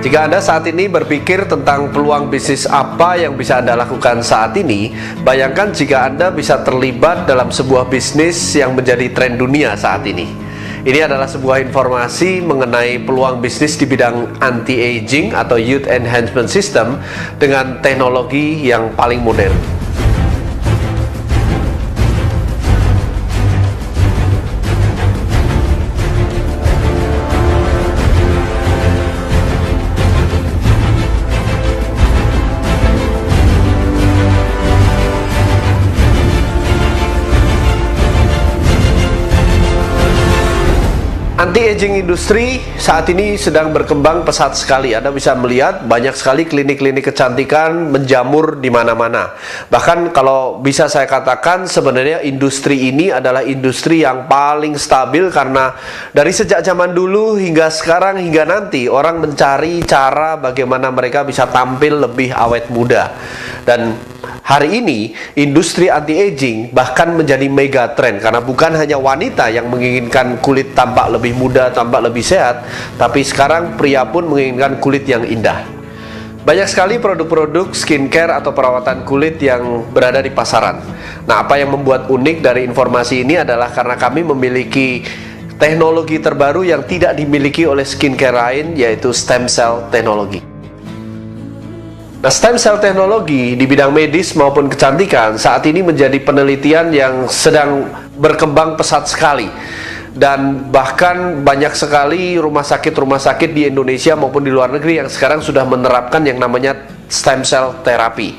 Jika Anda saat ini berpikir tentang peluang bisnis apa yang bisa Anda lakukan saat ini, bayangkan jika Anda bisa terlibat dalam sebuah bisnis yang menjadi tren dunia saat ini. Ini adalah sebuah informasi mengenai peluang bisnis di bidang anti-aging atau youth enhancement system dengan teknologi yang paling modern. Anti-aging industri saat ini sedang berkembang pesat sekali. Anda bisa melihat banyak sekali klinik-klinik kecantikan menjamur di mana-mana. Bahkan kalau bisa saya katakan sebenarnya industri ini adalah industri yang paling stabil karena dari sejak zaman dulu hingga sekarang hingga nanti orang mencari cara bagaimana mereka bisa tampil lebih awet muda. Dan hari ini industri anti-aging bahkan menjadi mega trend karena bukan hanya wanita yang menginginkan kulit tampak lebih muda, tampak lebih sehat, tapi sekarang pria pun menginginkan kulit yang indah. Banyak sekali produk-produk skincare atau perawatan kulit yang berada di pasaran. Nah, apa yang membuat unik dari informasi ini adalah karena kami memiliki teknologi terbaru yang tidak dimiliki oleh skincare lain, yaitu stem cell teknologi. Nah, stem cell teknologi di bidang medis maupun kecantikan saat ini menjadi penelitian yang sedang berkembang pesat sekali. Dan bahkan banyak sekali rumah sakit di Indonesia maupun di luar negeri yang sekarang sudah menerapkan yang namanya stem cell terapi.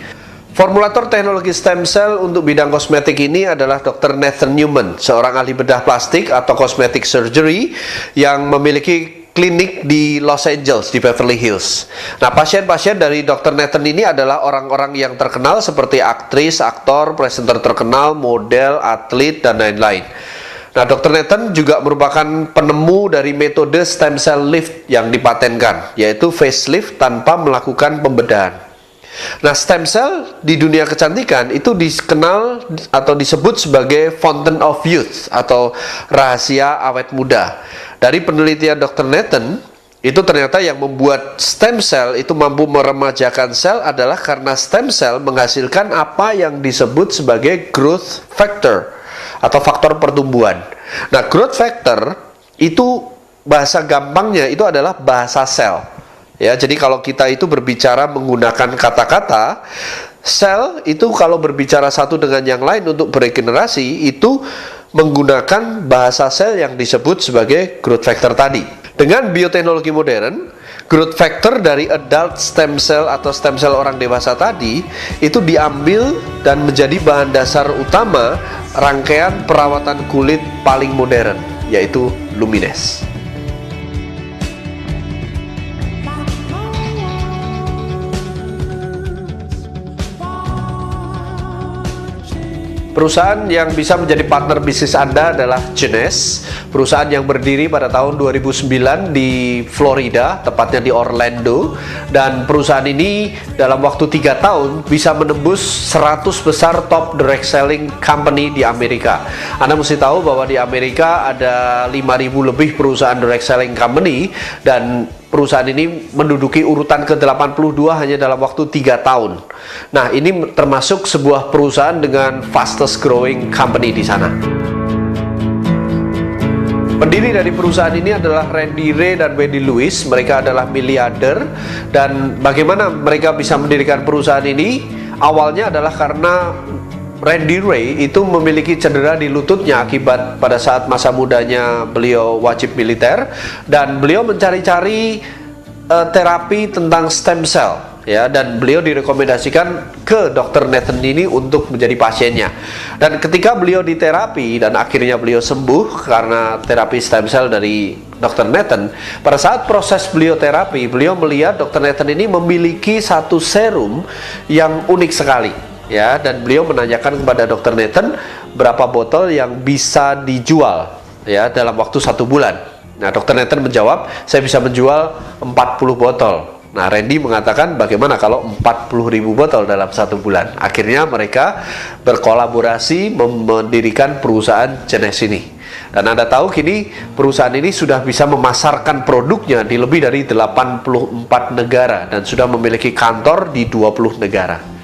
Formulator teknologi stem cell untuk bidang kosmetik ini adalah Dr. Nathan Newman, seorang ahli bedah plastik atau cosmetic surgery yang memiliki klinik di Los Angeles, di Beverly Hills. Nah, pasien-pasien dari Dr. Nathan ini adalah orang-orang yang terkenal seperti aktris, aktor, presenter terkenal, model, atlet, dan lain-lain. Nah, Dr. Nathan juga merupakan penemu dari metode stem cell lift yang dipatenkan, yaitu facelift tanpa melakukan pembedahan. Nah, stem cell di dunia kecantikan itu dikenal atau disebut sebagai fountain of youth atau rahasia awet muda. Dari penelitian Dr. Nathan, itu ternyata yang membuat stem cell itu mampu meremajakan sel adalah karena stem cell menghasilkan apa yang disebut sebagai growth factor atau faktor pertumbuhan. Nah, growth factor itu bahasa gampangnya itu adalah bahasa sel. Ya, jadi kalau kita itu berbicara menggunakan kata-kata, sel itu kalau berbicara satu dengan yang lain untuk beregenerasi itu menggunakan bahasa sel yang disebut sebagai growth factor tadi. Dengan bioteknologi modern, growth factor dari adult stem cell atau stem cell orang dewasa tadi itu diambil dan menjadi bahan dasar utama rangkaian perawatan kulit paling modern, yaitu Luminess. Perusahaan yang bisa menjadi partner bisnis Anda adalah Genes, perusahaan yang berdiri pada tahun 2009 di Florida, tepatnya di Orlando. Dan perusahaan ini dalam waktu 3 tahun bisa menembus 100 besar top direct selling company di Amerika. Anda mesti tahu bahwa di Amerika ada 5.000 lebih perusahaan direct selling company, dan perusahaan ini menduduki urutan ke-82 hanya dalam waktu 3 tahun. Nah, ini termasuk sebuah perusahaan dengan fastest growing company di sana. Pendiri dari perusahaan ini adalah Randy Ray dan Wendy Lewis. Mereka adalah miliarder. Dan bagaimana mereka bisa mendirikan perusahaan ini? Awalnya adalah karena Randy Ray itu memiliki cedera di lututnya akibat pada saat masa mudanya beliau wajib militer, dan beliau mencari-cari terapi tentang stem cell, ya, dan beliau direkomendasikan ke Dr. Nathan ini untuk menjadi pasiennya. Dan ketika beliau diterapi dan akhirnya beliau sembuh karena terapi stem cell dari Dr. Nathan, pada saat proses beliau terapi, beliau melihat Dr. Nathan ini memiliki satu serum yang unik sekali. Ya, dan beliau menanyakan kepada Dr. Nathan berapa botol yang bisa dijual, ya, dalam waktu 1 bulan. Nah, Dr. Nathan menjawab, saya bisa menjual 40 botol. Nah, Randy mengatakan bagaimana kalau 40.000 botol dalam 1 bulan. Akhirnya mereka berkolaborasi mendirikan perusahaan Genes ini. Dan Anda tahu kini perusahaan ini sudah bisa memasarkan produknya di lebih dari 84 negara dan sudah memiliki kantor di 20 negara.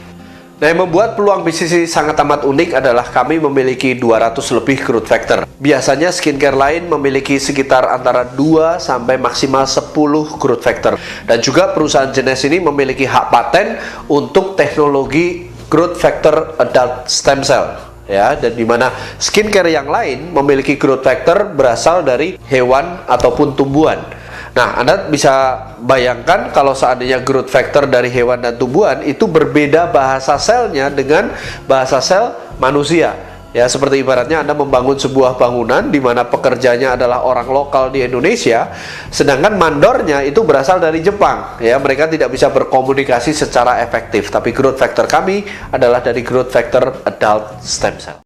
Nah, yang membuat peluang bisnis ini sangat amat unik adalah kami memiliki 200 lebih growth factor. Biasanya skincare lain memiliki sekitar antara 2 sampai maksimal 10 growth factor. Dan juga perusahaan jenis ini memiliki hak paten untuk teknologi growth factor adult stem cell. Ya, dan dimana skincare yang lain memiliki growth factor berasal dari hewan ataupun tumbuhan. Nah, Anda bisa bayangkan kalau seandainya growth factor dari hewan dan tumbuhan itu berbeda bahasa selnya dengan bahasa sel manusia. Ya, seperti ibaratnya Anda membangun sebuah bangunan di mana pekerjanya adalah orang lokal di Indonesia, sedangkan mandornya itu berasal dari Jepang. Ya, mereka tidak bisa berkomunikasi secara efektif. Tapi growth factor kami adalah dari growth factor adult stem cell.